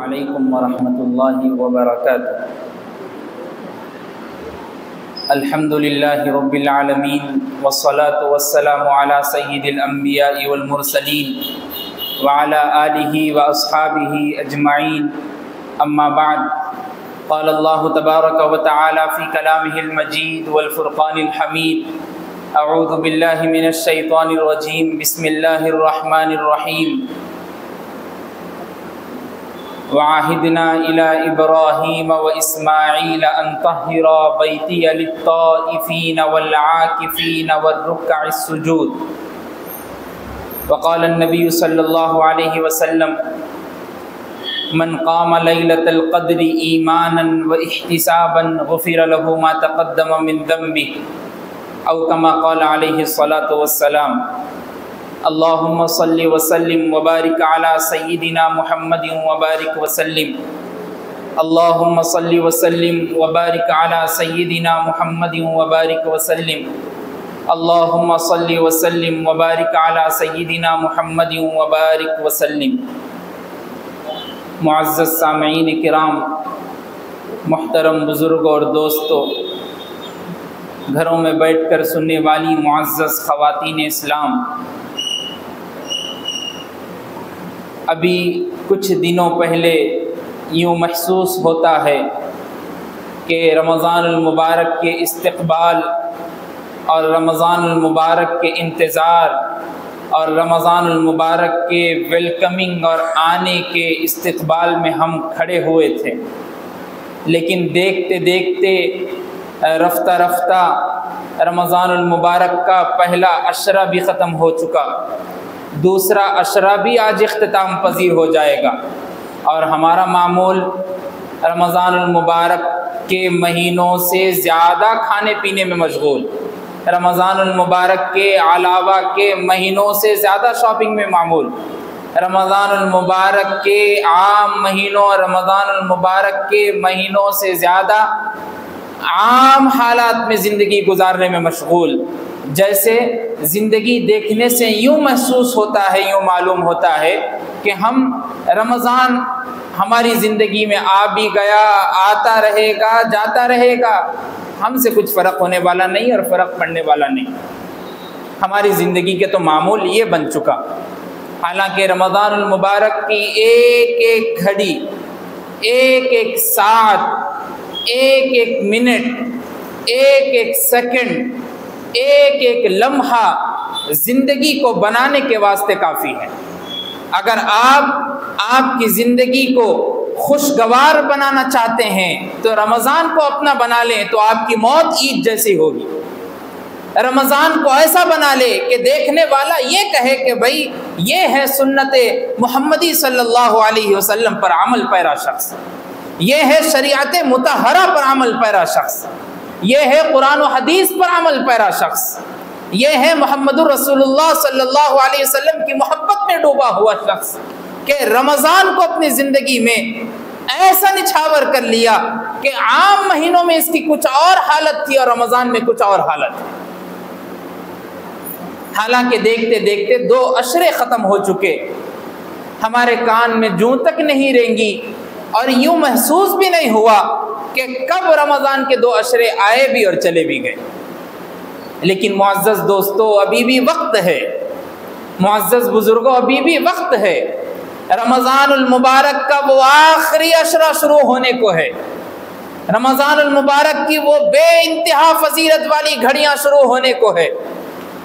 علیکم ورحمۃ اللہ وبرکاتہ۔ الحمد للہ رب العالمین والصلاة والسلام علی سید الانبیاء والمرسلین وعلی آلہ واصحابہ اجمعین، اما بعد، قال اللہ تبارک وتعالی فی کلامہ المجید والفرقان الحمید، اعوذ باللہ من الشیطان الرجیم، بسم اللہ الرحمن الرحیم۔ وعهدنا إلى إبراهيم وإسماعيل أن طهرا بيتي للطائفين والعاكفين والركع السجود۔ وقال النبي صلى الله عليه وسلم: من قام ليلة القدر إيمانا واحتسابا غفر له ما تقدم من ذنبه، أو كما قال عليه الصلاة والسلام۔ اللهم صل وسلم وبارك على سيدنا محمد وبارك وسلم۔ اللهم صل وسلم وبارك على سيدنا محمد وبارك وسلم۔ اللهم صل وسلم وبارك على سيدنا محمد وبارك وسلم۔ معزز سامعین کرام، محترم بزرگ اور دوستو، گھروں میں بیٹھ کر سننے والی معزز خواتین اسلام، ابھی کچھ دنوں پہلے یوں محسوس ہوتا ہے کہ رمضان المبارک کے استقبال اور رمضان المبارک کے انتظار اور رمضان المبارک کے ویلکمنگ اور آنے کے استقبال میں ہم کھڑے ہوئے تھے، لیکن دیکھتے دیکھتے رفتہ رفتہ رمضان المبارک کا پہلا عشرہ بھی ختم ہو چکا، دوسرا عشرہ بھی آج اختتام پذیر ہو جائے گا، اور ہمارا معمول رمضان المبارک کے مہینوں سے زیادہ کھانے پینے میں مشغول، رمضان المبارک کے علاوہ کے مہینوں سے زیادہ شاپنگ میں معمول، رمضان المبارک کے عام مہینوں، رمضان المبارک کے مہینوں سے زیادہ عام حالات میں زندگی گزارنے میں مشغول۔ جیسے زندگی دیکھنے سے یوں محسوس ہوتا ہے، یوں معلوم ہوتا ہے کہ ہم رمضان ہماری زندگی میں آ بھی گیا، آتا رہے گا، جاتا رہے گا، ہم سے کچھ فرق ہونے والا نہیں اور فرق پڑنے والا نہیں، ہماری زندگی کے تو معمول یہ بن چکا۔ حالانکہ رمضان المبارک کی ایک ایک گھڑی، ایک ایک ساعت، ایک ایک منٹ، ایک ایک سیکنڈ، ایک ایک لمحہ زندگی کو بنانے کے واسطے کافی ہے۔ اگر آپ کی زندگی کو خوشگوار بنانا چاہتے ہیں تو رمضان کو اپنا بنا لیں، تو آپ کی موت عید جیسی ہوگی۔ رمضان کو ایسا بنا لے کہ دیکھنے والا یہ کہے کہ بھائی یہ ہے سنت محمدی صلی اللہ علیہ وسلم پر عمل پیرا شخص، یہ ہے شریعت مطہرہ پر عمل پیرا شخص، یہ ہے قرآن و حدیث پر عمل پیرا شخص، یہ ہے محمد رسول اللہ صلی اللہ علیہ وسلم کی محبت میں ڈوبا ہوا شخص، کہ رمضان کو اپنی زندگی میں ایسا نچھاور کر لیا کہ عام مہینوں میں اس کی کچھ اور حالت تھی اور رمضان میں کچھ اور حالت تھی۔ حالانکہ دیکھتے دیکھتے 2 عشرے ختم ہو چکے، ہمارے کان میں جوں تک نہیں رینگی اور یوں محسوس بھی نہیں ہوا کہ کب رمضان کے 2 عشرے آئے بھی اور چلے بھی گئے۔ لیکن معزز دوستو، ابھی بھی وقت ہے، معزز بزرگوں، ابھی بھی وقت ہے۔ رمضان المبارک کا وہ آخری عشرہ شروع ہونے کو ہے، رمضان المبارک کی وہ بے انتہا فضیلت والی گھڑیاں شروع ہونے کو ہے،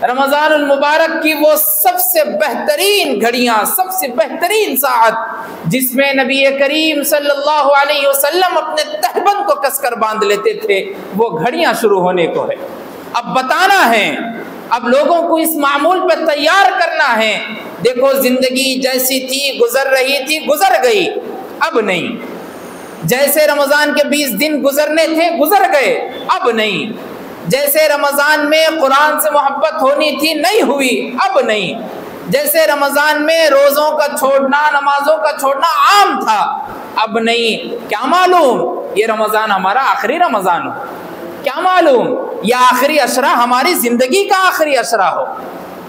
رمضان المبارک کی وہ سب سے بہترین گھڑیاں، سب سے بہترین ساعت جس میں نبی کریم صلی اللہ علیہ وسلم اپنے تہبند کو کس کر باندھ لیتے تھے، وہ گھڑیاں شروع ہونے کو ہے۔ اب بتانا ہے، اب لوگوں کو اس معمول پہ تیار کرنا ہے۔ دیکھو زندگی جیسی تھی، گزر رہی تھی، گزر گئی، اب نہیں۔ جیسے رمضان کے 20 دن گزرنے تھے، گزر گئے، اب نہیں۔ جیسے رمضان میں قرآن سے محبت ہونی تھی، نہیں ہوئی، اب نہیں۔ جیسے رمضان میں روزوں کا چھوڑنا، نمازوں کا چھوڑنا عام تھا، اب نہیں۔ کیا معلوم یہ رمضان ہمارا آخری رمضان ہو، کیا معلوم یہ آخری عشرہ ہماری زندگی کا آخری عشرہ ہو،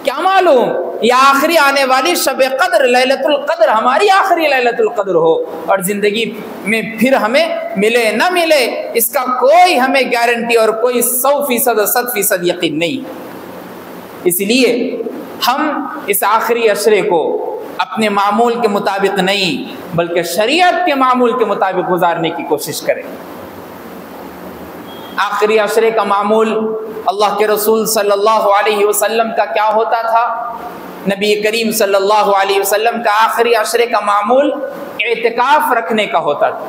کیا معلوم یا آخری آنے والی شب قدر لیلۃ القدر ہماری آخری لیلۃ القدر ہو، اور زندگی میں پھر ہمیں ملے نہ ملے اس کا کوئی ہمیں گارنٹی اور کوئی 100% اور 100% یقین نہیں۔ اس لیے ہم اس آخری عشرے کو اپنے معمول کے مطابق نہیں بلکہ شریعت کے معمول کے مطابق گزارنے کی کوشش کریں۔ آخری عشرے کا معمول اللہ کے رسول صلی اللہ علیہ وسلم کا کیا ہوتا تھا؟ نبی کریم صلی اللہ علیہ وسلم کا آخری عشرے کا معمول اعتکاف رکھنے کا ہوتا تھا۔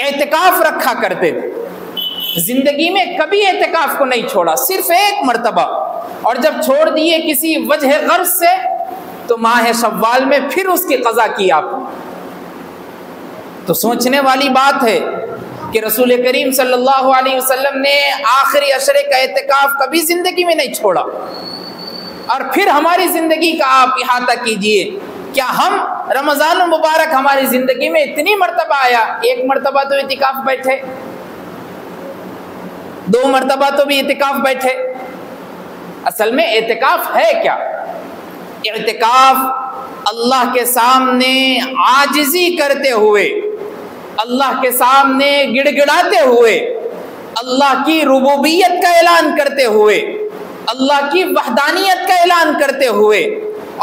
اعتکاف رکھا کرتے تھے، زندگی میں کبھی اعتکاف کو نہیں چھوڑا، صرف ایک مرتبہ، اور جب چھوڑ دیے کسی وجہ غرض سے تو ماہ شوال میں پھر اس کی قضا کی آپ۔ تو سوچنے والی بات ہے کہ رسول کریم صلی اللہ علیہ وسلم نے آخری عشرے کا اعتکاف کبھی زندگی میں نہیں چھوڑا، اور پھر ہماری زندگی کا آپ احاطہ کیجئے، کیا ہم رمضان المبارک ہماری زندگی میں اتنی مرتبہ آیا، ایک مرتبہ تو اعتکاف بیٹھے، 2 مرتبہ تو بھی اعتکاف بیٹھے؟ اصل میں اعتکاف ہے کیا؟ اعتکاف اللہ کے سامنے عاجزی کرتے ہوئے، اللہ کے سامنے گڑ گڑاتے ہوئے، اللہ کی ربوبیت کا اعلان کرتے ہوئے، اللہ کی وحدانیت کا اعلان کرتے ہوئے،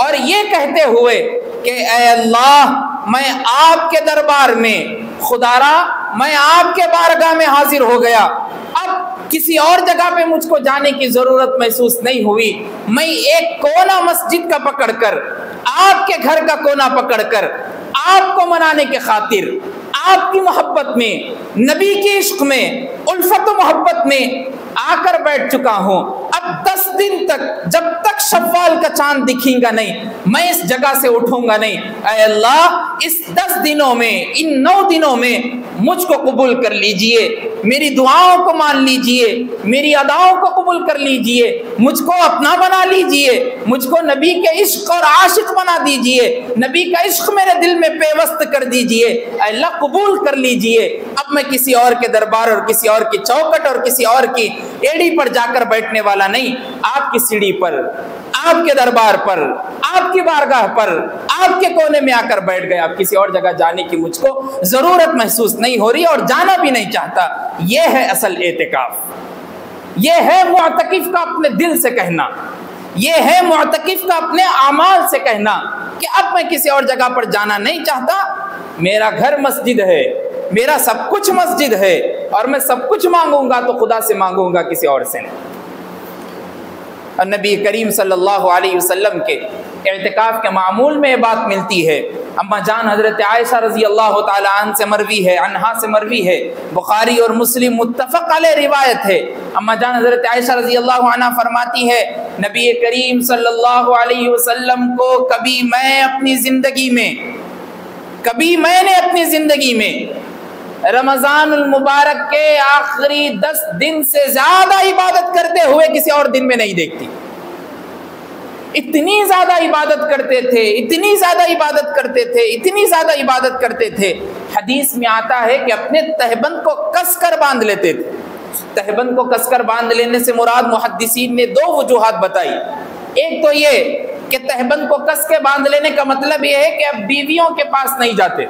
اور یہ کہتے ہوئے کہ اے اللہ میں آپ کے دربار میں، خدارا میں آپ کے بارگاہ میں حاضر ہو گیا، اب کسی اور جگہ پہ مجھ کو جانے کی ضرورت محسوس نہیں ہوئی، میں ایک کونا مسجد کا پکڑ کر، آپ کے گھر کا کونا پکڑ کر آپ کو منانے کے خاطر، آپ کی محبت میں، نبی کے عشق میں، الفت و محبت میں آ کر بیٹھ چکا ہوں، اب 10 دن تک جب تک شوال کا چاند دکھیں گا نہیں میں اس جگہ سے اٹھوں گا نہیں، اے اللہ اس 10 دنوں میں، ان 9 دنوں میں مجھ کو قبول کر لیجئے، میری دعاؤں کو مان لیجئے، میری اداؤں کو قبول کر لیجئے، مجھ کو اپنا بنا لیجئے، مجھ کو نبی کے عشق اور عاشق بنا دیجئے، نبی کا عشق میرے دل میں پیوست کر دیجئے، اے اللہ قبول کر لیجئے، اب میں کسی اور کے دربار اور کسی اور کی چوکٹ اور کسی اور کی ایڑی پر جا کر بیٹھنے والا نہیں، آپ کی سیڑھی پر، آپ کے دربار پر، آپ کی بارگاہ پر، آپ کے کونے میں آ کر بیٹھ گئے، اب کسی اور جگہ جانے کی مجھ کو ضرورت محسوس نہیں ہو رہی اور جانا بھی نہیں چاہتا۔ یہ ہے اصل اعتکاف، یہ ہے معتکف کا اپنے دل سے کہنا، یہ ہے معتکف کا اپنے اعمال سے کہنا کہ اب میں کسی اور جگہ پر جانا نہیں چاہتا، میرا گھر مسجد ہے، میرا سب کچھ مسجد ہے، اور میں سب کچھ مانگوں گا تو خدا سے مانگوں گا، کسی اور سے نہیں۔ اور نبی کریم صلی اللہ علیہ وسلم کے اعتکاف کے معمول میں یہ بات ملتی ہے۔ اما جان حضرت عائشہ رضی اللہ تعالی عنہ سے مروی ہے، عنہا سے مروی ہے، بخاری اور مسلم متفق علیہ روایت ہے۔ اما جان حضرت عائشہ رضی اللہ عنہ فرماتی ہے نبی کریم صلی اللہ علیہ وسلم کو کبھی میں نے اپنی زندگی میں رمضان المبارک کے آخری 10 دن سے زیادہ عبادت کرتے ہوئے کسی اور دن میں نہیں دیکھتی۔ اتنی زیادہ عبادت کرتے تھے، اتنی زیادہ عبادت کرتے تھے، اتنی زیادہ عبادت کرتے تھے، حدیث میں آتا ہے کہ اپنے تہبند کو کس کر باندھ لیتے تھے۔ تہبند کو کس کر باندھ لینے سے مراد محدثین نے 2 وجوہات بتائی۔ ایک تو یہ کہ تہبند کو کس کے باندھ لینے کا مطلب یہ ہے کہ اب بیویوں کے پاس نہیں جاتے،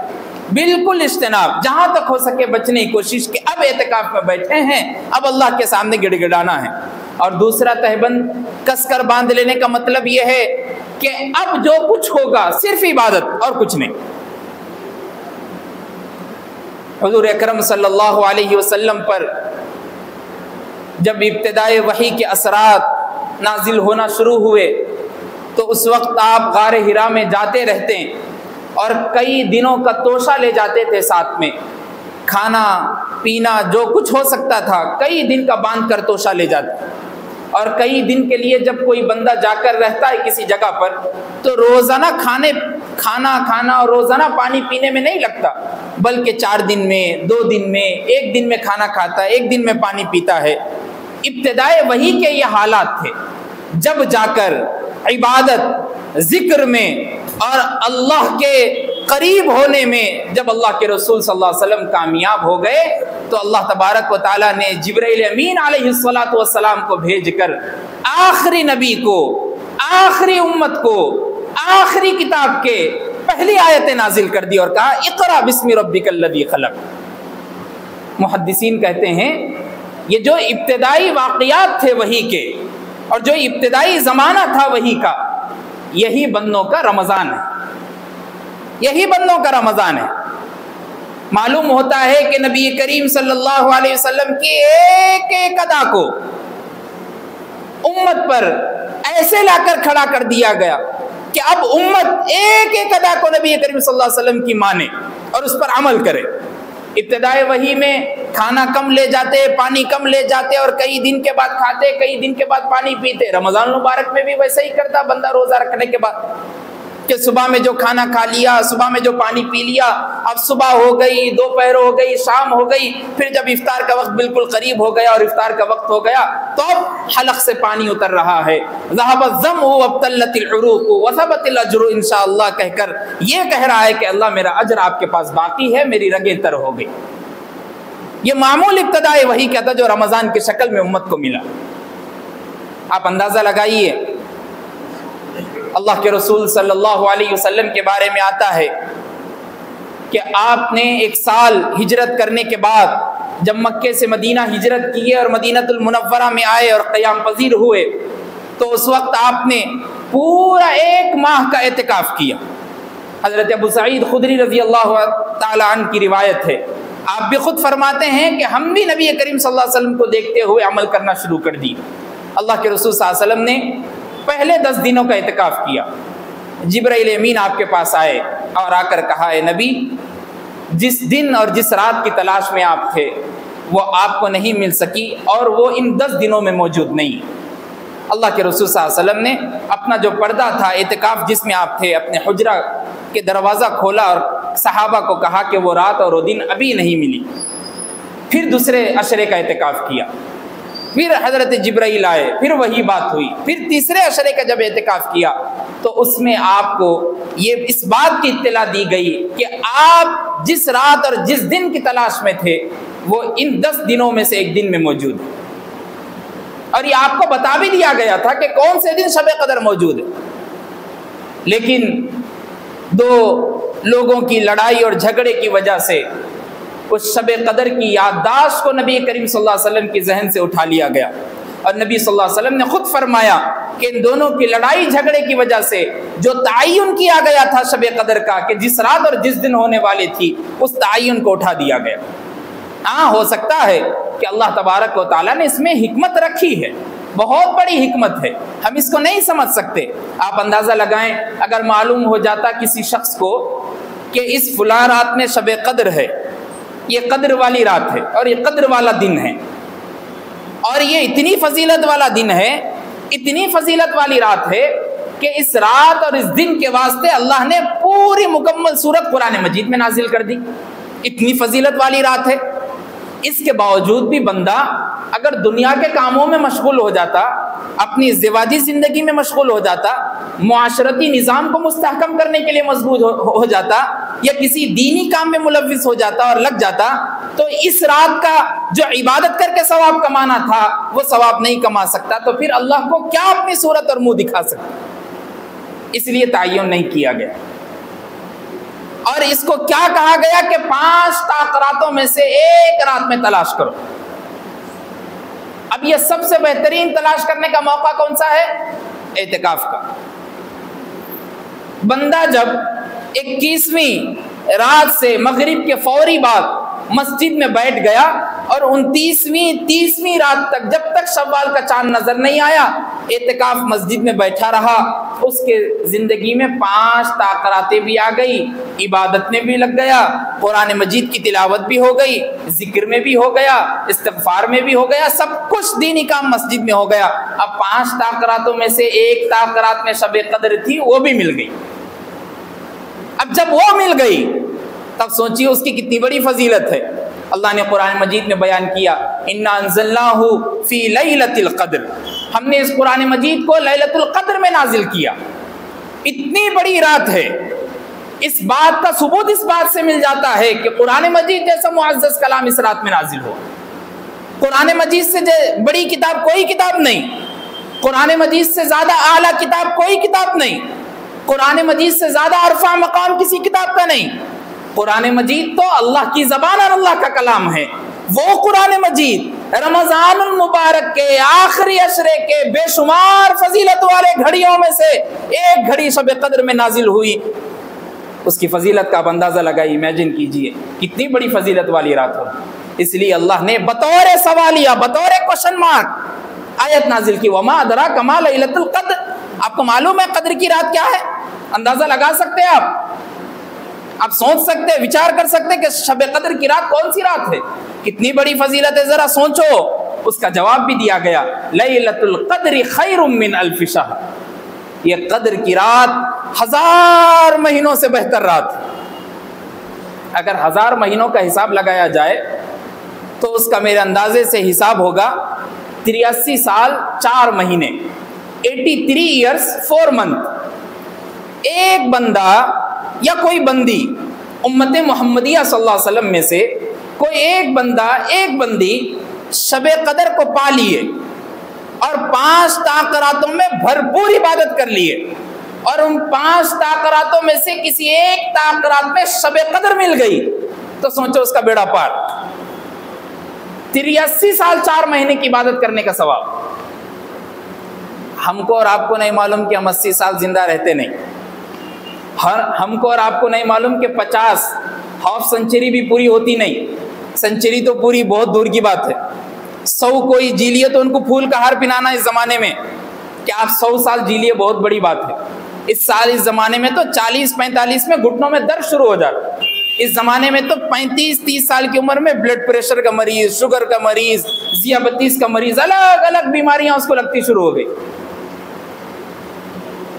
بالکل اجتناب، جہاں تک ہو سکے بچنے کی کوشش کہ اب اعتکاف میں بیٹھے ہیں، اب اللہ کے سامنے گڑ گڑانا ہے۔ اور دوسرا تہبند کس کر باندھ لینے کا مطلب یہ ہے کہ اب جو کچھ ہوگا صرف عبادت اور کچھ نہیں۔ حضور اکرم صلی اللہ علیہ وسلم پر جب ابتدائے وحی کے اثرات نازل ہونا شروع ہوئے تو اس وقت آپ غار حرا میں جاتے رہتے ہیں اور کئی دنوں کا توشہ لے جاتے تھے، ساتھ میں کھانا پینا جو کچھ ہو سکتا تھا کئی دن کا باندھ کر توشہ لے جاتے، اور کئی دن کے لیے جب کوئی بندہ جا کر رہتا ہے کسی جگہ پر تو روزانہ کھانا کھانا اور روزانہ پانی پینے میں نہیں لگتا، بلکہ 4 دن میں، 2 دن میں، 1 دن میں کھانا کھاتا ہے، 1 دن میں پانی پیتا ہے۔ ابتدائے وحی کے یہ حالات تھے، جب جا کر عبادت، ذکر میں اور اللہ کے قریب ہونے میں جب اللہ کے رسول صلی اللہ علیہ وسلم کامیاب ہو گئے تو اللہ تبارک و تعالیٰ نے جبرائیل امین علیہ الصلوۃ والسلام کو بھیج کر آخری نبی کو، آخری امت کو آخری کتاب کے پہلی آیت نازل کر دی اور کہا اقرا بسم ربک الذی خلق۔ محدثین کہتے ہیں یہ جو ابتدائی واقعات تھے وحی کے اور جو ابتدائی زمانہ تھا وحی کا، یہی بندوں کا رمضان ہے، یہی بندوں کا رمضان ہے۔ معلوم ہوتا ہے کہ نبی کریم صلی اللہ علیہ وسلم کی ایک ایک ادا کو امت پر ایسے لا کر کھڑا کر دیا گیا کہ اب امت ایک ایک ادا کو نبی کریم صلی اللہ علیہ وسلم کی مانے اور اس پر عمل کرے۔ ابتدائی وحی میں کھانا کم لے جاتے، پانی کم لے جاتے اور کئی دن کے بعد کھاتے، کئی دن کے بعد پانی پیتے۔ رمضان المبارک میں بھی ویسا ہی کرتا بندہ روزہ رکھنے کے بعد کہ صبح میں جو کھانا کھا لیا، صبح میں جو پانی پی لیا، اب صبح ہو گئی، دوپہر ہو گئی، شام ہو گئی، پھر جب افطار کا وقت بالکل قریب ہو گیا اور افطار کا وقت ہو گیا تو اب حلق سے پانی اتر رہا ہے۔ ذهب الظمأ وابتلت العروق وثبت الاجر انشاءاللہ کہہ کر یہ کہہ رہا ہے کہ اللہ میرا اجر آپ کے پاس باقی ہے، میری رگیں تر ہو گئی۔ یہ معمول ابتدائی وحی کیا تھا جو رمضان کی شکل میں امت کو ملا۔ آپ اندازہ لگائیے، اللہ کے رسول صلی اللہ علیہ وسلم کے بارے میں آتا ہے کہ آپ نے ایک سال ہجرت کرنے کے بعد جب مکے سے مدینہ ہجرت کیے اور مدینۃ المنورہ میں آئے اور قیام پذیر ہوئے تو اس وقت آپ نے پورا 1 ماہ کا اعتکاف کیا۔ حضرت ابو سعید خدری رضی اللہ تعالی عنہ کی روایت ہے، آپ بھی خود فرماتے ہیں کہ ہم بھی نبی کریم صلی اللہ علیہ وسلم کو دیکھتے ہوئے عمل کرنا شروع کر دی۔ اللہ کے رسول صلی اللہ علیہ وسلم نے پہلے 10 دنوں کا اعتکاف کیا۔ جبرائیل امین آپ کے پاس آئے اور آ کر کہا، اے نبی، جس دن اور جس رات کی تلاش میں آپ تھے وہ آپ کو نہیں مل سکی اور وہ ان 10 دنوں میں موجود نہیں۔ اللہ کے رسول صلی اللہ علیہ وسلم نے اپنا جو پردہ تھا اعتکاف جس میں آپ تھے، اپنے حجرہ کے دروازہ کھولا اور صحابہ کو کہا کہ وہ رات اور وہ دن ابھی نہیں ملی۔ پھر دوسرے عشرے کا اعتکاف کیا، پھر حضرت جبرائیل آئے، پھر وہی بات ہوئی، پھر تیسرے عشرے کا جب اعتکاف کیا تو اس میں آپ کو یہ اس بات کی اطلاع دی گئی کہ آپ جس رات اور جس دن کی تلاش میں تھے وہ ان 10 دنوں میں سے ایک دن میں موجود ہے، اور یہ آپ کو بتا بھی دیا گیا تھا کہ کون سے دن شب قدر موجود ہے۔ لیکن 2 لوگوں کی لڑائی اور جھگڑے کی وجہ سے اس شب قدر کی یادداشت کو نبی کریم صلی اللہ علیہ وسلم کی ذہن سے اٹھا لیا گیا، اور نبی صلی اللہ علیہ وسلم نے خود فرمایا کہ ان دونوں کی لڑائی جھگڑے کی وجہ سے جو تعین کیا گیا تھا شب قدر کا کہ جس رات اور جس دن ہونے والی تھی اس تعین کو اٹھا دیا گیا۔ ہاں، ہو سکتا ہے کہ اللہ تبارک و تعالیٰ نے اس میں حکمت رکھی ہے، بہت بڑی حکمت ہے، ہم اس کو نہیں سمجھ سکتے۔ آپ اندازہ لگائیں، اگر معلوم ہو جاتا کسی شخص کو کہ اس فلاں رات میں شب قدر ہے، یہ قدر والی رات ہے اور یہ قدر والا دن ہے اور یہ اتنی فضیلت والا دن ہے، اتنی فضیلت والی رات ہے کہ اس رات اور اس دن کے واسطے اللہ نے پوری مکمل سورت قرآن مجید میں نازل کر دی، اتنی فضیلت والی رات ہے۔ اس کے باوجود بھی بندہ اگر دنیا کے کاموں میں مشغول ہو جاتا، اپنی ازدواجی زندگی میں مشغول ہو جاتا، معاشرتی نظام کو مستحکم کرنے کے لیے مضبوط ہو جاتا یا کسی دینی کام میں ملوث ہو جاتا اور لگ جاتا تو اس رات کا جو عبادت کر کے ثواب کمانا تھا وہ ثواب نہیں کما سکتا، تو پھر اللہ کو کیا اپنی صورت اور منہ دکھا سکتا؟ اس لیے تعین نہیں کیا گیا، اور اس کو کیا کہا گیا کہ 5 راتوں میں سے ایک رات میں تلاش کرو۔ اب یہ سب سے بہترین تلاش کرنے کا موقع کون سا ہے؟ اعتکاف کا۔ بندہ جب 21ویں رات سے مغرب کے فوری بعد مسجد میں بیٹھ گیا اور 29ویں رات تک جب تک شوال کا چاند نظر نہیں آیا اعتکاف مسجد میں بیٹھا رہا، اس کے زندگی میں 5 راتیں بھی آ گئی، عبادت میں بھی لگ گیا، قرآن مجید کی تلاوت بھی ہو گئی، ذکر میں بھی ہو گیا، استغفار میں بھی ہو گیا، سب کچھ دینی کام مسجد میں ہو گیا۔ اب 5 راتوں میں سے ایک رات میں شب قدر تھی، وہ بھی مل گئی۔ اب جب وہ مل گئی تب سوچیے اس کی کتنی بڑی فضیلت ہے۔ اللہ نے قرآن مجید میں بیان کیا، اِنَّا أَنزَلْنَاهُ فِي لَيْلَةِ الْقَدْرِ، ہم نے اس قرآن مجید کو لیلۃ القدر میں نازل کیا۔ اتنی بڑی رات ہے، اس بات کا ثبوت اس بات سے مل جاتا ہے کہ قرآن مجید جیسا معزز کلام اس رات میں نازل ہو۔ قرآن مجید سے بڑی کتاب کوئی کتاب نہیں، قرآن مجید سے زیادہ اعلیٰ کتاب کوئی کتاب نہیں، قرآن مجید سے زیادہ عرفہ مقام کسی کتاب کا نہیں۔ قرآن مجید تو اللہ کی زبان اور اللہ کا کلام ہے۔ وہ قرآن مجید رمضان المبارک کے آخری عشرے کے بے شمار فضیلت والے گھڑیوں میں سے ایک گھڑی شب قدر میں نازل ہوئی، اس کی فضیلت کا آپ اندازہ لگائی، امیجن کیجئے کتنی بڑی فضیلت والی رات ہو۔ اس لیے اللہ نے بطور سوالیہ، بطور کوشچن مارک آیت نازل کی، وما ادراک ما لیلۃ القدر۔ آپ کو معلوم ہے قدر کی رات کیا ہے؟ اندازہ لگا سکتے ہیں آپ سوچ سکتے، وچار کر سکتے کہ شب قدر کی رات کون سی رات ہے، کتنی بڑی فضیلت ہے، ذرا سوچو۔ اس کا جواب بھی دیا گیا، لیلۃ القدر خیر من الف شہر، یہ قدر کی رات 1000 مہینوں سے بہتر رات۔ اگر 1000 مہینوں کا حساب لگایا جائے تو اس کا میرے اندازے سے حساب ہوگا 83 سال 4 مہینے، 83 ایئرس 4 منتھ۔ ایک بندہ یا کوئی بندی امت محمدیہ صلی اللہ علیہ وسلم میں سے کوئی ایک بندہ، ایک بندی شب قدر کو پا لیے اور 5 تاقراتوں میں بھرپور عبادت کر لیے، اور ان 5 تاقراتوں میں سے کسی ایک تاقرات میں شب قدر مل گئی، تو سوچو اس کا بیڑا پار۔ 83 سال 4 مہینے کی عبادت کرنے کا ثواب۔ ہم کو اور آپ کو نہیں معلوم کہ ہم 80 سال زندہ رہتے نہیں، ہم کو اور آپ کو نہیں معلوم کہ 50 ہاف سنچری بھی پوری ہوتی نہیں، سنچری تو پوری بہت دور کی بات ہے۔ 100 کوئی جی لیے تو ان کو پھول کا ہار پہنانا اس زمانے میں، کہ آپ 100 سال جی لیے بہت بڑی بات ہے۔ اس زمانے میں تو 40-45 میں گھٹنوں میں درد شروع ہو جاتا، اس زمانے میں تو 35-30 سال کی عمر میں بلڈ پریشر کا مریض، شوگر کا مریض، ذیابطیس کا مریض، الگ الگ بیماریاں اس کو لگتی شروع ہو گئی۔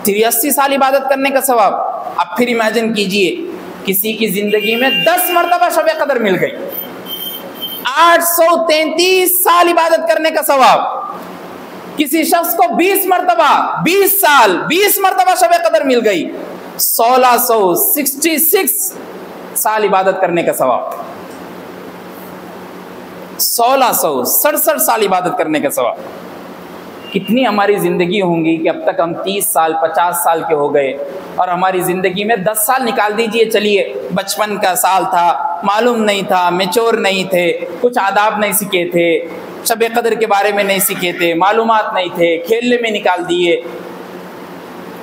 83 سال عبادت کرنے کا ثواب۔ اب پھر امیجن کیجئے کسی کی زندگی میں 10 مرتبہ شب قدر مل گئی، 833 سال عبادت کرنے کا ثواب۔ کسی شخص کو 20 مرتبہ 20 سال 20 مرتبہ شب قدر مل گئی، 1666 سال عبادت کرنے کا ثواب، 1667 سال عبادت کرنے کا ثواب۔ کتنی ہماری زندگی ہوں گی کہ اب تک ہم 30 سال 50 سال کے ہو گئے، اور ہماری زندگی میں 10 سال نکال دیجئے، چلیے بچپن کا سال تھا، معلوم نہیں تھا، میچور نہیں تھے، کچھ آداب نہیں سیکھے تھے، شب قدر کے بارے میں نہیں سیکھے تھے، معلومات نہیں تھے، کھیلنے میں نکال دیے،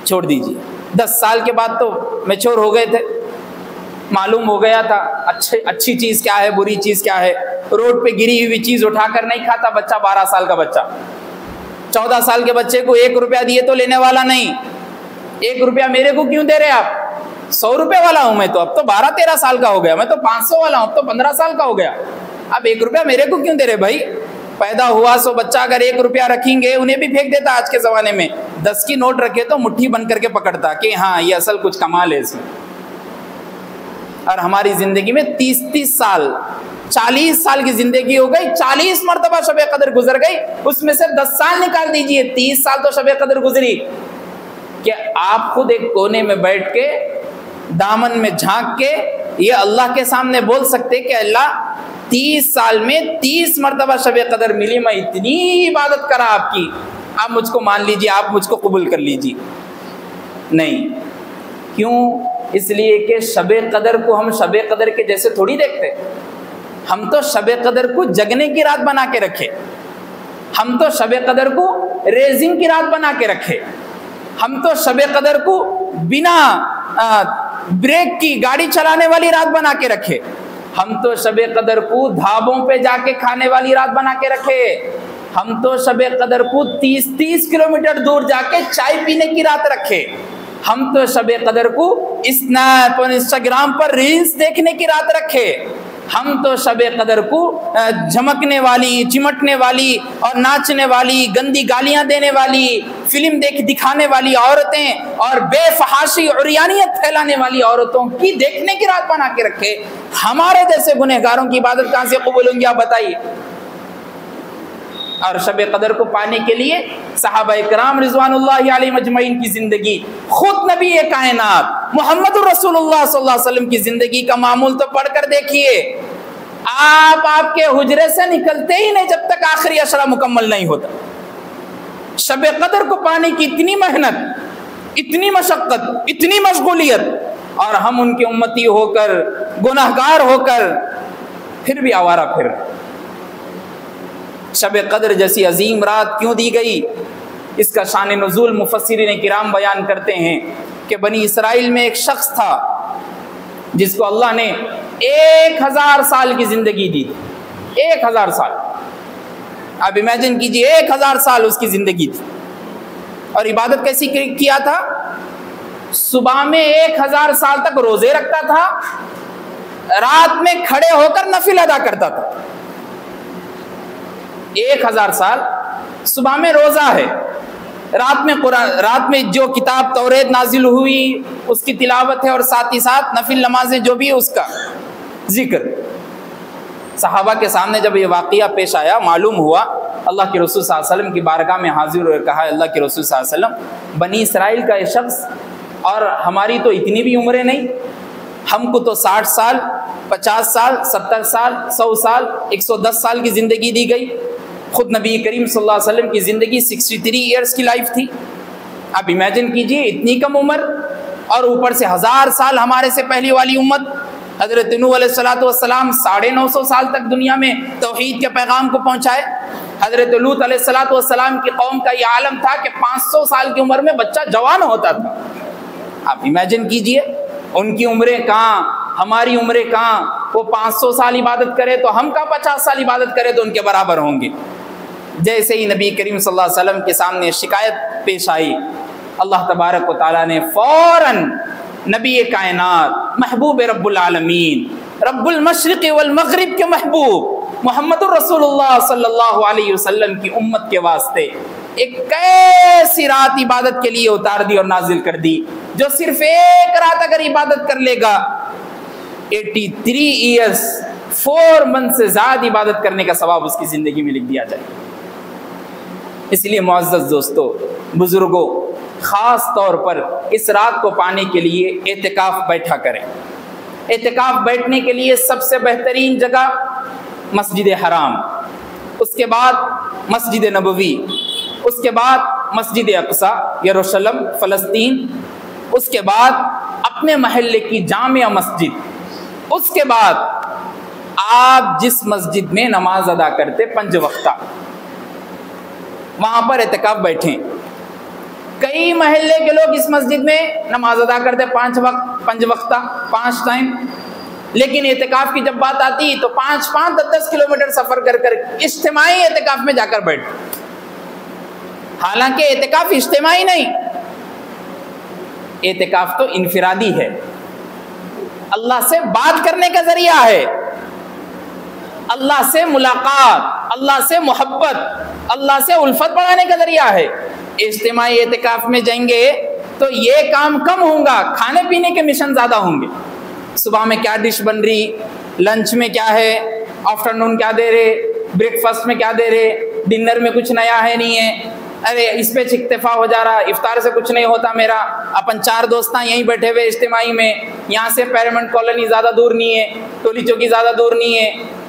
چھوڑ دیجئے۔ 10 سال کے بعد تو میچور ہو گئے تھے، معلوم ہو گیا تھا اچھی چیز کیا ہے، بری چیز کیا ہے۔ روڈ پہ گری ہوئی چیز اٹھا کر نہیں کھاتا بچہ، 12 سال کا بچہ۔ 14 سال کے بچے کو 1 روپیہ دیے تو لینے والا نہیں، 1 روپیہ میرے کو کیوں دے رہے آپ، 100 روپے والا ہوں میں تو، اب تو 12-13 سال کا ہو گیا، میں تو 500 والا ہوں، اب تو 15 سال کا ہو گیا، اب 1 روپیہ میرے کو کیوں دے رہے بھائی۔ پیدا ہوا سو بچہ اگر 1 روپیہ رکھیں گے انہیں بھی پھینک دیتا، آج کے زمانے میں 10 کی نوٹ رکھے تو مٹھی بند کر کے پکڑتا کہ ہاں یہ اصل کچھ کمال ہے اس میں۔ اور ہماری زندگی میں 30 سال 40 سال کی زندگی ہو گئی، 40 مرتبہ شب قدر گزر گئی، اس میں سے 10 سال نکال دیجئے، 30 سال تو شب قدر گزری۔ کہ آپ خود ایک کونے میں بیٹھ کے دامن میں جھانک کے یہ اللہ کے سامنے بول سکتے کہ اللہ 30 سال میں 30 مرتبہ شب قدر ملی، میں اتنی عبادت کرا آپ کی، آپ مجھ کو مان لیجئے، آپ مجھ کو قبول کر لیجئے۔ نہیں، کیوں؟ اس لیے کہ شب قدر کو ہم شب قدر کے جیسے تھوڑی دیکھتے، ہم تو شب قدر کو جگنے کی رات بنا کے رکھے، ہم تو شب قدر کو ریزنگ کی رات بنا کے رکھے، ہم تو شب قدر کو بنا بریک کی گاڑی چلانے والی رات بنا کے رکھے، ہم تو شب قدر کو ڈھابوں پہ جا کے کھانے والی رات بنا کے رکھے، ہم تو شب قدر کو 30 کلومیٹر دور جا کے چائے پینے کی رات رکھے، ہم تو شب قدر کو اسنیپ اور انسٹاگرام پر ریلز دیکھنے کی رات رکھے، ہم تو شب قدر کو جھمکنے والی، چمٹنے والی اور ناچنے والی، گندی گالیاں دینے والی، فلم دکھانے والی عورتیں اور بے فحاشی عریانیت پھیلانے والی عورتوں کی دیکھنے کی رات بنا کے رکھے۔ ہمارے جیسے گنہگاروں کی عبادت کہاں سے قبول ہوں گی آپ بتائیے؟ اور شب قدر کو پانے کے لیے صحابہ کرام رضوان اللہ علیہ مجمعین کی زندگی، خود نبی کائنات محمد رسول اللہ صلی اللہ علیہ وسلم کی زندگی کا معمول تو پڑھ کر دیکھیے۔ آپ کے حجرے سے نکلتے ہی نہیں جب تک آخری عشرہ مکمل نہیں ہوتا، شب قدر کو پانے کی اتنی محنت، اتنی مشقت، اتنی مشغولیت، اور ہم ان کے امتی ہو کر، گناہگار ہو کر، پھر بھی آوارہ پھر رہے۔ شب قدر جیسی عظیم رات کیوں دی گئی؟ اس کا شان نزول مفسرین کرام بیان کرتے ہیں کہ بنی اسرائیل میں ایک شخص تھا جس کو اللہ نے 1000 سال کی زندگی دی تھی۔ 1000 سال، آپ امیجن کیجئے 1000 سال اس کی زندگی تھی، اور عبادت کیسی کیا تھا؟ صبح میں 1000 سال تک روزے رکھتا تھا، رات میں کھڑے ہو کر نفل ادا کرتا تھا۔ 1000 سال صبح میں روزہ ہے، رات میں جو کتاب توریت نازل ہوئی اس کی تلاوت ہے، اور ساتھ ہی ساتھ نفل نمازیں جو بھی اس کا ذکر۔ صحابہ کے سامنے جب یہ واقعہ پیش آیا، معلوم ہوا، اللہ کے رسول صلی اللہ علیہ وسلم کی بارگاہ میں حاضر ہوئے، کہا اللہ کے رسول صلی اللہ علیہ وسلم، بنی اسرائیل کا یہ شخص، اور ہماری تو اتنی بھی عمریں نہیں، ہم کو تو 60 سال، 50 سال، 70 سال، 100 سال، 110 سال کی زندگی دی گئی۔ خود نبی کریم صلی اللہ علیہ وسلم کی زندگی 63 ایئرس کی لائف تھی۔ آپ امیجن کیجئے اتنی کم عمر، اور اوپر سے 1000 سال ہمارے سے پہلی والی امت۔ حضرت نوح علیہ السلام 950 سال تک دنیا میں توحید کے پیغام کو پہنچائے۔ حضرت لوط علیہ السلام کی قوم کا یہ عالم تھا کہ 500 سال کی عمر میں بچہ جوان ہوتا تھا۔ آپ امیجن کیجئے ان کی عمریں کہاں، ہماری عمریں کہاں۔ وہ 500 سال عبادت کرے تو ہم کا 50 سال عبادت کرے تو ان کے برابر ہوں گے۔ جیسے ہی نبی کریم صلی اللہ علیہ وسلم کے سامنے شکایت پیش آئی، اللہ تبارک و تعالیٰ نے فوراً نبی کائنات، محبوب رب العالمین، رب المشرق والمغرب کے محبوب محمد الرسول اللہ صلی اللہ علیہ وسلم کی امت کے واسطے ایک ایسی رات عبادت کے لیے اتار دی اور نازل کر دی، جو صرف ایک رات اگر عبادت کر لے گا 83 ایئرس 4 منتھ سے زیادہ عبادت کرنے کا ثواب اس کی زندگی میں لکھ دیا جائے۔ اس لیے معزز دوستو، بزرگوں، خاص طور پر اس رات کو پانے کے لیے اعتکاف بیٹھا کریں۔ اعتکاف بیٹھنے کے لیے سب سے بہترین جگہ مسجد حرام، اس کے بعد مسجد نبوی، اس کے بعد مسجد اقصی یروشلم فلسطین، اس کے بعد اپنے محلے کی جامع مسجد، اس کے بعد آپ جس مسجد میں نماز ادا کرتے 5 وقتہ، وہاں پر اعتکاف بیٹھیں۔ کئی محلے کے لوگ اس مسجد میں نماز ادا کرتے 5 وقتہ 5 ٹائم، لیکن اعتکاف کی جب بات آتی تو 5-10 کلومیٹر سفر کر اجتماعی اعتکاف میں جا کر بیٹھتے۔ حالانکہ اعتکاف اجتماعی نہیں، اعتکاف تو انفرادی ہے، اللہ سے بات کرنے کا ذریعہ ہے، اللہ سے ملاقات، اللہ سے محبت، اللہ سے الفت بڑھانے کا ذریعہ ہے۔ اجتماعی اعتکاف میں جائیں گے تو یہ کام کم ہوگا، کھانے پینے کے مشن زیادہ ہوں گے۔ صبح میں کیا ڈش بن رہی، لنچ میں کیا ہے، آفٹرنون کیا دے رہے، بریک فاسٹ میں کیا دے رہے، ڈنر میں کچھ نیا ہے نہیں ہے، ارے اس پہ اکتفا ہو جا رہا، افطار سے کچھ نہیں ہوتا میرا، اپن 4 دوستاں یہیں بیٹھے ہوئے اجتماعی میں، یہاں سے پیرامنٹ کالونی زیادہ دور نہیں ہے، ٹولی چوکی زیادہ دور نہیں ہے،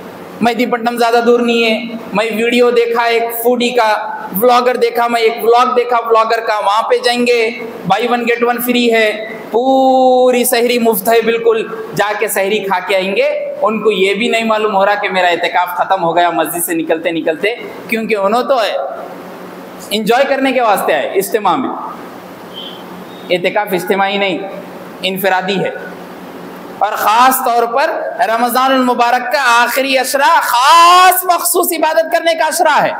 مہدی پٹنم زیادہ دور نہیں ہے۔ میں ویڈیو دیکھا ایک فوڈی کا، ولاگر دیکھا، میں ایک ولاگ دیکھا ولاگر کا، وہاں پہ جائیں گے بائی 1 گیٹ 1 فری ہے، پوری سحری مفت ہے، بالکل جا کے سحری کھا کے آئیں گے۔ ان کو یہ بھی نہیں معلوم ہو رہا کہ میرا اعتکاف ختم ہو گیا مسجد سے نکلتے نکلتے، کیونکہ انہوں تو انجوائے کرنے کے واسطے آئے اجتماع میں۔ اعتکاف اجتماعی نہیں، انفرادی ہے، اور خاص طور پر رمضان المبارک کا آخری عشرہ خاص مخصوص عبادت کرنے کا عشرہ ہے،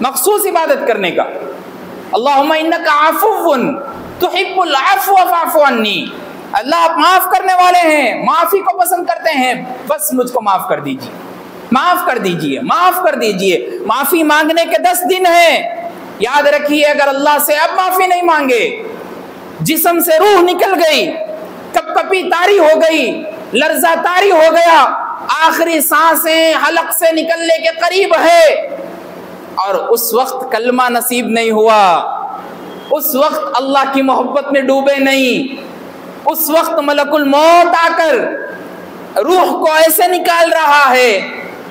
مخصوص عبادت کرنے کا۔ اللہم انک عفو تحب العفو فاعف عنی، اللہ آپ معاف کرنے والے ہیں، معافی کو پسند کرتے ہیں، بس مجھ کو معاف کر دیجیے، معاف کر دیجیے، معاف کر دیجیے۔ معافی مانگنے کے 10 دن ہیں، یاد رکھیے اگر اللہ سے اب معافی نہیں مانگے، جسم سے روح نکل گئی، کپ کپی طاری ہو گئی، لرزہ طاری ہو گیا، آخری سانسیں حلق سے نکلنے کے قریب ہے، اور اس وقت کلمہ نصیب نہیں ہوا، اس وقت اللہ کی محبت میں ڈوبے نہیں، اس وقت ملک الموت آ کر روح کو ایسے نکال رہا ہے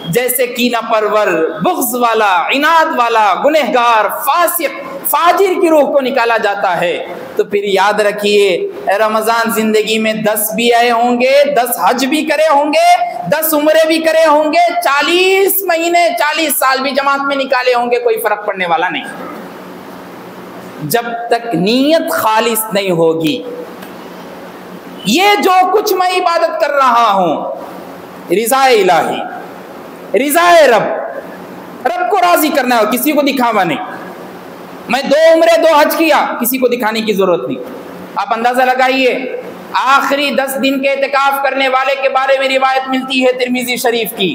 جیسے کینہ پرور، بغض والا، عناد والا، گنہگار، فاسق، فاجر کی روح کو نکالا جاتا ہے، تو پھر یاد رکھیے رمضان زندگی میں 10 بھی آئے ہوں گے، 10 حج بھی کرے ہوں گے، 10 عمرے بھی کرے ہوں گے، 40 مہینے 40 سال بھی جماعت میں نکالے ہوں گے، کوئی فرق پڑنے والا نہیں، جب تک نیت خالص نہیں ہوگی۔ یہ جو کچھ میں عبادت کر رہا ہوں، رضا الہی، رضا رب کو راضی کرنا ہے، کسی کو دکھاوا نہیں۔ میں 2 عمرے 2 حج کیا، کسی کو دکھانے کی ضرورت نہیں۔ آپ اندازہ لگائیے، آخری 10 دن کے اعتکاف کرنے والے کے بارے میں روایت ملتی ہے ترمذی شریف کی،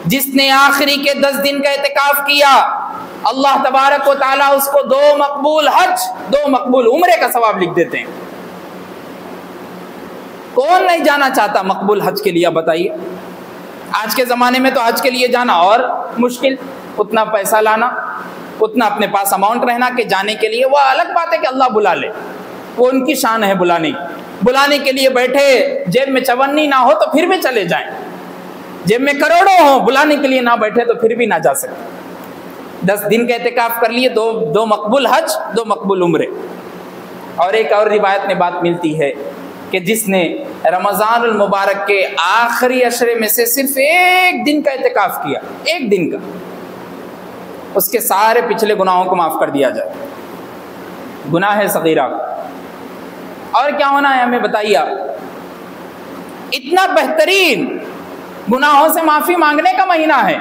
جس نے آخری کے 10 دن کا اعتکاف کیا، اللہ تبارک و تعالیٰ اس کو 2 مقبول حج، 2 مقبول عمرے کا ثواب لکھ دیتے ہیں۔ کون نہیں جانا چاہتا مقبول حج کے لیے؟ بتائیے، آج کے زمانے میں تو حج کے لیے جانا اور مشکل، اتنا پیسہ لانا، اتنا اپنے پاس اماؤنٹ رہنا کہ جانے کے لیے، وہ الگ بات ہے کہ اللہ بلا لے، وہ ان کی شان ہے بلانے کے لیے بیٹھے، جیب میں چونی نہ ہو تو پھر بھی چلے جائیں، جیب میں کروڑوں ہو، بلانے کے لیے نہ بیٹھے تو پھر بھی نہ جا سکتے۔ 10 دن کا اعتکاف کر لیے، 2 مقبول حج، 2 مقبول عمرے۔ اور ایک اور روایت میں بات ملتی ہے کہ جس نے رمضان المبارک کے آخری عشرے میں سے صرف 1 دن کا اعتکاف کیا، 1 دن کا، اس کے سارے پچھلے گناہوں کو معاف کر دیا جائے، گناہ صغیرہ۔ اور کیا ہونا ہے ہمیں بتائیے آپ، اتنا بہترین گناہوں سے معافی مانگنے کا مہینہ ہے،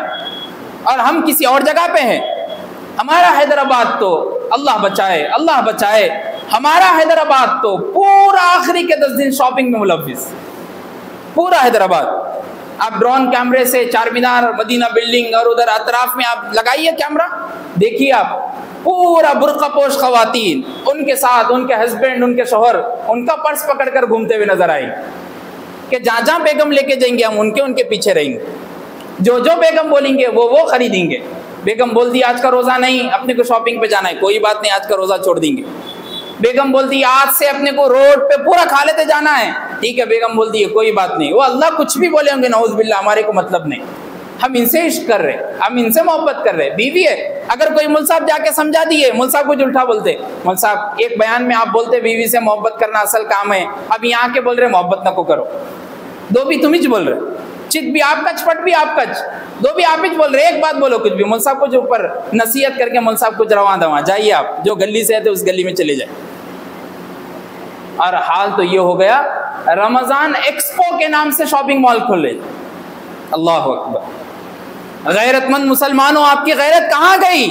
اور ہم کسی اور جگہ پہ ہیں۔ ہمارا حیدرآباد تو اللہ بچائے، ہمارا حیدرآباد تو پورا آخری کے 10 دن شاپنگ میں ملوث، پورا حیدرآباد۔ آپ ڈرون کیمرے سے چار مینار، مدینہ بلڈنگ اور ادھر اطراف میں آپ لگائیے کیمرہ، دیکھیے آپ پورا برقع پوش خواتین، ان کے ساتھ ان کے ہسبینڈ، ان کے شوہر، ان کا پرس پکڑ کر گھومتے ہوئے نظر آئیں کہ جہاں جہاں بیگم لے کے جائیں گے ہم ان کے پیچھے رہیں گے، جو بیگم بولیں گے وہ خریدیں گے۔ بیگم بول دی آج کا روزہ نہیں، اپنے کو شاپنگ پہ جانا ہے، کوئی بات نہیں، آج کا روزہ چھوڑ دیں گے۔ بیگم بولتی آج سے اپنے کو روڈ پہ پورا کھا لیتے جانا ہے، ٹھیک ہے، بیگم بولتی ہے کوئی بات نہیں، وہ اللہ کچھ بھی بولے ہوں گے، نعوذ باللہ، ہمارے کو مطلب نہیں، ہم ان سے عشق کر رہے، ہم ان سے محبت کر رہے۔ بیوی ہے، اگر کوئی مول صاحب جا کے سمجھا دیے، مول صاحب کچھ الٹا بولتے، مول صاحب ایک بیان میں آپ بولتے بیوی سے محبت کرنا اصل کام ہے، اب یہاں کے بول رہے محبت نہ کو کرو، 2 بھی تم ہی بول رہے، چت بھی آپ کا، چپٹ بھی آپ کا، 2 بھی آپ ہی بول رہے، ایک بات بولو کچھ بھی، مول صاحب کو جو اوپر نصیحت کر کے مول صاحب کچھ رواں دواں، جائیے آپ جو گلی سے آتے اس گلی میں چلے جائیں۔ اور حال تو یہ ہو گیا، رمضان ایکسپو کے نام سے شاپنگ مال کھولے، اللہ اکبر۔ غیرت مند مسلمانوں، آپ کی غیرت کہاں گئی؟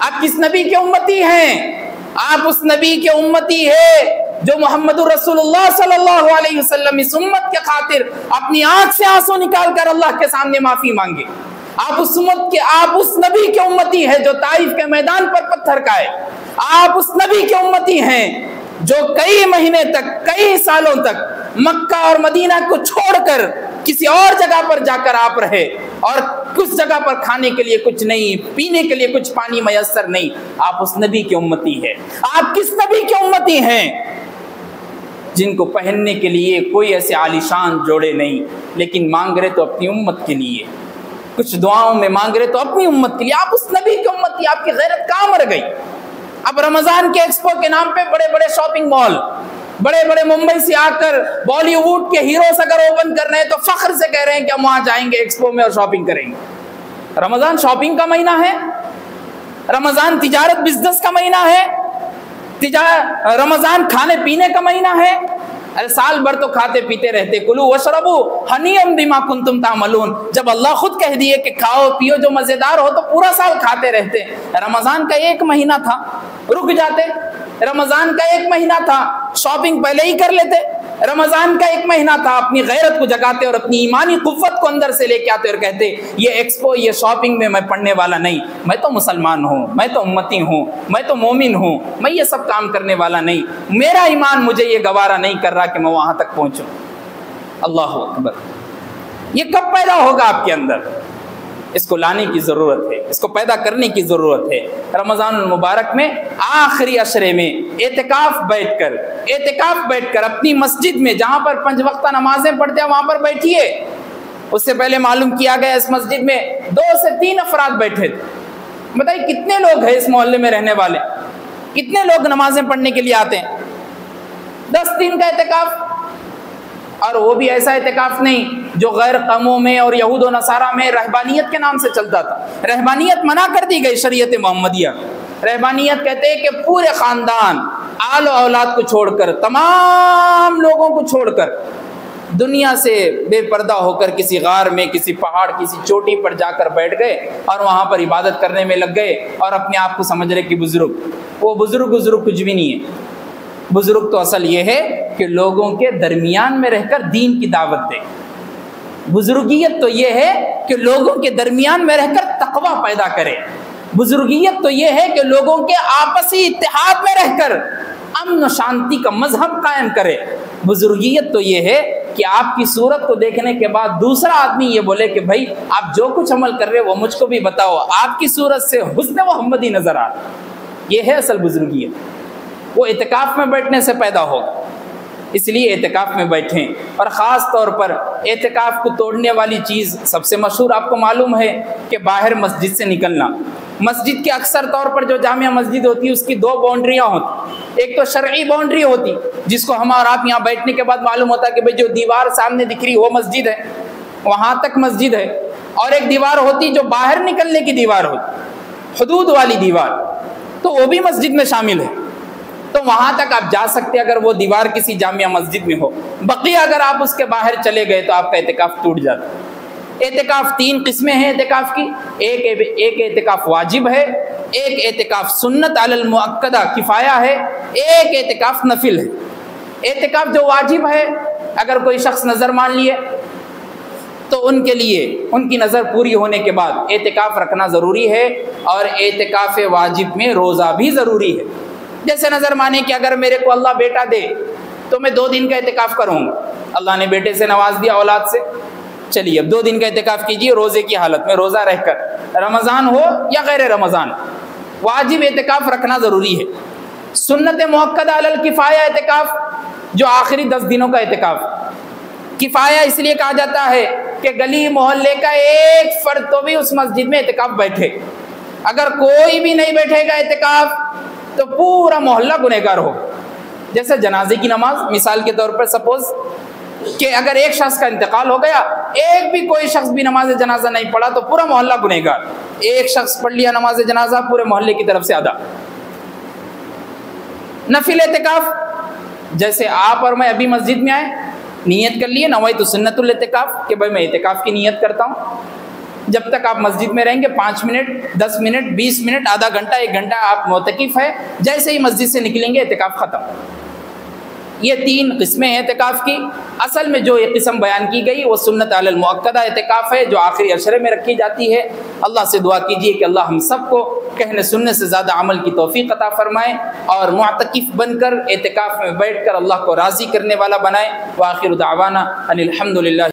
آپ کس نبی کے امتی ہیں؟ آپ اس نبی کے امتی ہیں جو محمد رسول اللہ صلی اللہ علیہ وسلم اس امت کے خاطر اپنی آنکھ سے آنسو نکال کر اللہ کے سامنے معافی مانگے۔ آپ اس نبی کے امتی ہیں جو طائف کے میدان پر پتھر کھائے۔ آپ اس نبی کے امتی ہیں جو کئی مہینے تک، کئی سالوں تک مکہ اور مدینہ کو چھوڑ کر کسی اور جگہ پر جا کر آپ رہے، اور کچھ جگہ پر کھانے کے لیے کچھ نہیں، پینے کے لیے کچھ پانی میسر نہیں۔ آپ اس نبی کے امتی ہیں۔ آپ کس نبی کے امتی ہیں؟ جن کو پہننے کے لیے کوئی ایسے عالیشان جوڑے نہیں، لیکن مانگ رہے تو اپنی امت کے لیے، کچھ دعاؤں میں مانگ رہے تو اپنی امت کے لیے۔ آپ اس نبی کی امتی، آپ کی غیرت کہاں مر گئی؟ اب رمضان کے ایکسپو کے نام پہ بڑے بڑے شاپنگ مال، بڑے بڑے ممبئی سے آ کر بالی ووڈ کے ہیروز اگر اوپن کر رہے ہیں تو فخر سے کہہ رہے ہیں کہ ہم وہاں جائیں گے ایکسپو میں اور شاپنگ کریں گے۔ رمضان شاپنگ کا مہینہ ہے، رمضان تجارت بزنس کا مہینہ ہے، رمضان کھانے پینے کا مہینہ ہے۔ ارے سال بھر تو کھاتے پیتے رہتے، کلو وشربو ہنیئا بما کنتم تعملون، جب اللہ خود کہہ دیے کہ کھاؤ پیو جو مزیدار ہو تو پورا سال کھاتے رہتے۔ رمضان کا 1 مہینہ تھا، رک جاتے۔ رمضان کا 1 مہینہ تھا، شاپنگ پہلے ہی کر لیتے۔ رمضان کا 1 مہینہ تھا، اپنی غیرت کو جگاتے اور اپنی ایمانی قوت کو اندر سے لے کے آتے اور کہتے یہ ایکسپو، یہ شاپنگ میں میں پڑھنے والا نہیں، میں تو مسلمان ہوں، میں تو امتی ہوں، میں تو مومن ہوں، میں یہ سب کام کرنے والا نہیں، میرا ایمان مجھے یہ گوارا نہیں کر رہا کہ میں وہاں تک پہنچوں۔ اللہ اکبر۔ یہ کب پیدا ہوگا آپ کے اندر؟ اس کو لانے کی ضرورت ہے، اس کو پیدا کرنے کی ضرورت ہے۔ رمضان المبارک میں آخری عشرے میں اعتکاف بیٹھ کر اپنی مسجد میں جہاں پر 5 وقتہ نمازیں پڑھتے ہیں وہاں پر بیٹھیے، اس سے پہلے معلوم کیا گیا اس مسجد میں 2 سے 3 افراد بیٹھے تھے. بتائیے کتنے لوگ ہیں اس محلے میں رہنے والے, کتنے لوگ نمازیں پڑھنے کے لیے آتے ہیں؟ 10 دن کا اعتکاف, اور وہ بھی ایسا اعتکاف نہیں جو غیر قوموں میں اور یہود و نصارہ میں رہبانیت کے نام سے چلتا تھا. رہبانیت منع کر دی گئی شریعت محمدیہ. رہبانیت کہتے ہیں کہ پورے خاندان, آل و اولاد کو چھوڑ کر, تمام لوگوں کو چھوڑ کر دنیا سے بے پردہ ہو کر کسی غار میں, کسی پہاڑ, کسی چوٹی پر جا کر بیٹھ گئے اور وہاں پر عبادت کرنے میں لگ گئے, اور اپنے آپ کو سمجھ رہے کہ بزرگ. وہ بزرگ کچھ بھی نہیں ہے. بزرگ تو اصل یہ ہے کہ لوگوں کے درمیان میں رہ کر دین کی دعوت دے. بزرگیت تو یہ ہے کہ لوگوں کے درمیان میں رہ کر تقوی پیدا کرے. بزرگیت تو یہ ہے کہ لوگوں کے آپسی اتحاد میں رہ کر امن و شانتی کا مذہب قائم کرے. بزرگیت تو یہ ہے کہ آپ کی صورت کو دیکھنے کے بعد دوسرا آدمی یہ بولے کہ بھائی آپ جو کچھ عمل کر رہے وہ مجھ کو بھی بتاؤ, آپ کی صورت سے حسن محمدی نظر آ. یہ ہے اصل بزرگیت. وہ اعتکاف میں بیٹھنے سے پیدا ہوگا. اس لیے اعتکاف میں بیٹھیں. اور خاص طور پر اعتکاف کو توڑنے والی چیز سب سے مشہور آپ کو معلوم ہے کہ باہر مسجد سے نکلنا. مسجد کے اکثر طور پر جو جامع مسجد ہوتی ہے اس کی 2 باؤنڈریاں ہوتی. ایک تو شرعی باؤنڈری ہوتی جس کو ہم اور آپ یہاں بیٹھنے کے بعد معلوم ہوتا ہے کہ بھئی جو دیوار سامنے دکھ رہی وہ مسجد ہے, وہاں تک مسجد ہے. اور ایک دیوار ہوتی جو باہر نکلنے کی دیوار ہوتی, حدود والی دیوار, تو وہ بھی مسجد میں شامل ہے. تو وہاں تک آپ جا سکتے اگر وہ دیوار کسی جامعہ مسجد میں ہو. بقیہ اگر آپ اس کے باہر چلے گئے تو آپ کا اعتکاف ٹوٹ جاتا. اعتکاف 3 قسمیں ہیں اعتکاف کی. ایک اعتکاف واجب ہے, ایک اعتکاف سنت علی المؤکدہ کفایہ ہے, ایک اعتکاف نفل ہے. اعتکاف جو واجب ہے, اگر کوئی شخص نظر مان لیے تو ان کے لیے ان کی نظر پوری ہونے کے بعد اعتکاف رکھنا ضروری ہے. اور اعتکاف واجب میں روزہ بھی ضروری ہے. جیسے نظر مانے کہ اگر میرے کو اللہ بیٹا دے تو میں 2 دن کا اعتکاف کروں گا. اللہ نے بیٹے سے نواز دیا, اولاد سے, چلیے اب 2 دن کا اعتکاف کیجیے روزے کی حالت میں, روزہ رہ کر, رمضان ہو یا غیر رمضان. واجب اعتکاف رکھنا ضروری ہے. سنت مؤکدہ علی الکفایہ اعتکاف جو آخری 10 دنوں کا اعتکاف. کفایہ اس لیے کہا جاتا ہے کہ گلی محلے کا ایک فرد تو بھی اس مسجد میں اعتکاف بیٹھے. اگر کوئی بھی نہیں بیٹھے گا اعتکاف تو پورا محلہ گنہگار ہو. جیسے جنازے کی نماز مثال کے طور پر سپوز کہ اگر ایک شخص کا انتقال ہو گیا, ایک بھی کوئی شخص بھی نماز جنازہ نہیں پڑھا تو پورا محلہ گنہگار. ایک شخص پڑھ لیا نماز جنازہ, پورے محلے کی طرف سے ادا. نفل اعتکاف جیسے آپ اور میں ابھی مسجد میں آئے, نیت کر لیے نویت سنت الاعتکاف کہ بھائی میں اعتکاف کی نیت کرتا ہوں. جب تک آپ مسجد میں رہیں گے 5 منٹ 10 منٹ 20 منٹ آدھا گھنٹہ 1 گھنٹہ آپ معتکف ہے. جیسے ہی مسجد سے نکلیں گے اعتکاف ختم. یہ 3 قسمیں ہیں اعتکاف کی. اصل میں جو یہ قسم بیان کی گئی وہ سنت علی المؤکدہ اعتکاف ہے جو آخری عشرے میں رکھی جاتی ہے. اللہ سے دعا کیجیے کہ اللہ ہم سب کو کہنے سننے سے زیادہ عمل کی توفیق عطا فرمائے اور معتکف بن کر اعتکاف میں بیٹھ کر اللہ کو راضی کرنے والا بنائے. وآخر دعوانا ان الحمد للہ.